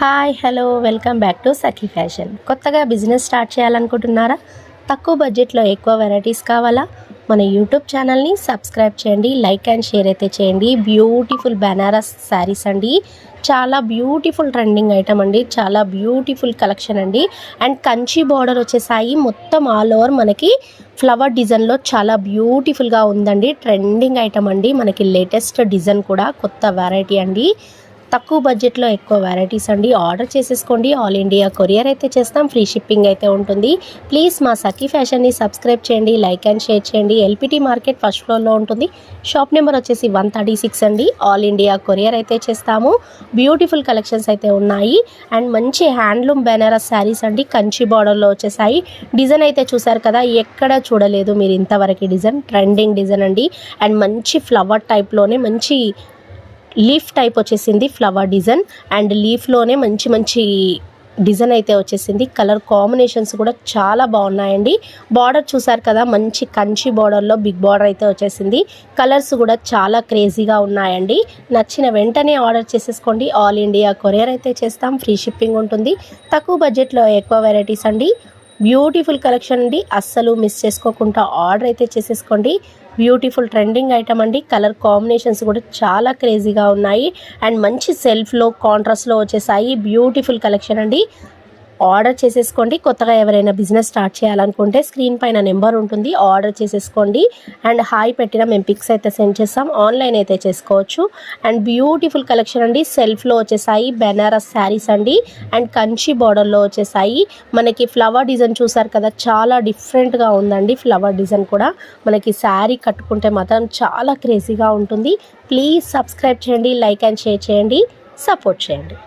Hi hello welcome back to Sakhi fashion. కొత్తగా business start చేయాలనుకుంటున్నారా? తక్కువ బడ్జెట్లో ఎక్కువ వెరైటీస్ కావాలా? మన యూట్యూబ్ ఛానల్ని సబ్స్క్రైబ్ చేయండి, లైక్ అండ్ షేర్ అయితే చేయండి. బ్యూటిఫుల్ బెనారస్ శారీస్ అండి, చాలా బ్యూటిఫుల్ ట్రెండింగ్ ఐటమ్ అండి, చాలా బ్యూటిఫుల్ కలెక్షన్ అండి. అండ్ కంచి బార్డర్ వచ్చేసాయి, మొత్తం ఆల్ ఓవర్ మనకి ఫ్లవర్ డిజైన్లో చాలా బ్యూటిఫుల్గా ఉందండి. ట్రెండింగ్ ఐటమ్ అండి, మనకి లేటెస్ట్ డిజైన్ కూడా, కొత్త వెరైటీ అండి. తక్కువ బడ్జెట్లో ఎక్కువ వెరైటీస్ అండి. ఆర్డర్ చేసేసుకోండి, ఆల్ ఇండియా కొరియర్ అయితే చేస్తాం, ఫ్రీ షిప్పింగ్ అయితే ఉంటుంది. ప్లీజ్ మా సఖీ ఫ్యాషన్ని సబ్స్క్రైబ్ చేయండి, లైక్ అండ్ షేర్ చేయండి. ఎల్పిటి మార్కెట్ ఫస్ట్ ఫ్లోర్లో ఉంటుంది. షాప్ నెంబర్ వచ్చేసి 136 అండి. ఆల్ ఇండియా కొరియర్ అయితే చేస్తాము. బ్యూటిఫుల్ కలెక్షన్స్ అయితే ఉన్నాయి. అండ్ మంచి హ్యాండ్లూమ్ బెనారస్ శారీస్ అండి, కంచి బార్డర్లో వచ్చేసాయి. డిజైన్ అయితే చూసారు కదా, ఎక్కడ చూడలేదు మీరు ఇంతవరకు డిజైన్. ట్రెండింగ్ డిజైన్ అండి. అండ్ మంచి ఫ్లవర్ టైప్లోనే మంచి లీఫ్ టైప్ వచ్చేసింది ఫ్లవర్ డిజైన్. అండ్ లీఫ్లోనే మంచి మంచి డిజైన్ అయితే వచ్చేసింది. కలర్ కాంబినేషన్స్ కూడా చాలా బాగున్నాయండి. బార్డర్ చూసారు కదా, మంచి కంచి బార్డర్లో బిగ్ బార్డర్ అయితే వచ్చేసింది. కలర్స్ కూడా చాలా క్రేజీగా ఉన్నాయండి. నచ్చిన వెంటనే ఆర్డర్ చేసేసుకోండి, ఆల్ ఇండియా కొరియర్ అయితే చేస్తాం, ఫ్రీ షిప్పింగ్ ఉంటుంది. తక్కువ బడ్జెట్లో ఎక్కువ వెరైటీస్ అండి, బ్యూటిఫుల్ కలెక్షన్ అండి. అస్సలు మిస్ చేసుకోకుండా ఆర్డర్ అయితే చేసేసుకోండి. బ్యూటిఫుల్ ట్రెండింగ్ ఐటమ్ అండి. కలర్ కాంబినేషన్స్ కూడా చాలా క్రేజీగా ఉన్నాయి. అండ్ మంచి సెల్ఫ్లో కాంట్రాస్ట్లో వచ్చేసాయి. బ్యూటిఫుల్ కలెక్షన్ అండి. ఆర్డర్ చేసేసుకోండి. కొత్తగా ఎవరైనా బిజినెస్ స్టార్ట్ చేయాలనుకుంటే స్క్రీన్ పైన నెంబర్ ఉంటుంది, ఆర్డర్ చేసేసుకోండి. అండ్ హాయ్ పెట్టిన మేము పిక్స్ అయితే సెండ్ చేస్తాం, ఆన్లైన్ అయితే చేసుకోవచ్చు. అండ్ బ్యూటిఫుల్ కలెక్షన్ అండి. సెల్ఫ్లో వచ్చేసాయి బెనారస్ శారీస్ అండి. అండ్ కంచి బార్డర్లో వచ్చేసాయి. మనకి ఫ్లవర్ డిజైన్ చూసారు కదా, చాలా డిఫరెంట్గా ఉందండి. ఫ్లవర్ డిజైన్ కూడా మనకి శారీ కట్టుకుంటే మాత్రం చాలా క్రేజీగా ఉంటుంది. ప్లీజ్ సబ్స్క్రైబ్ చేయండి, లైక్ అండ్ షేర్ చేయండి, సపోర్ట్ చేయండి.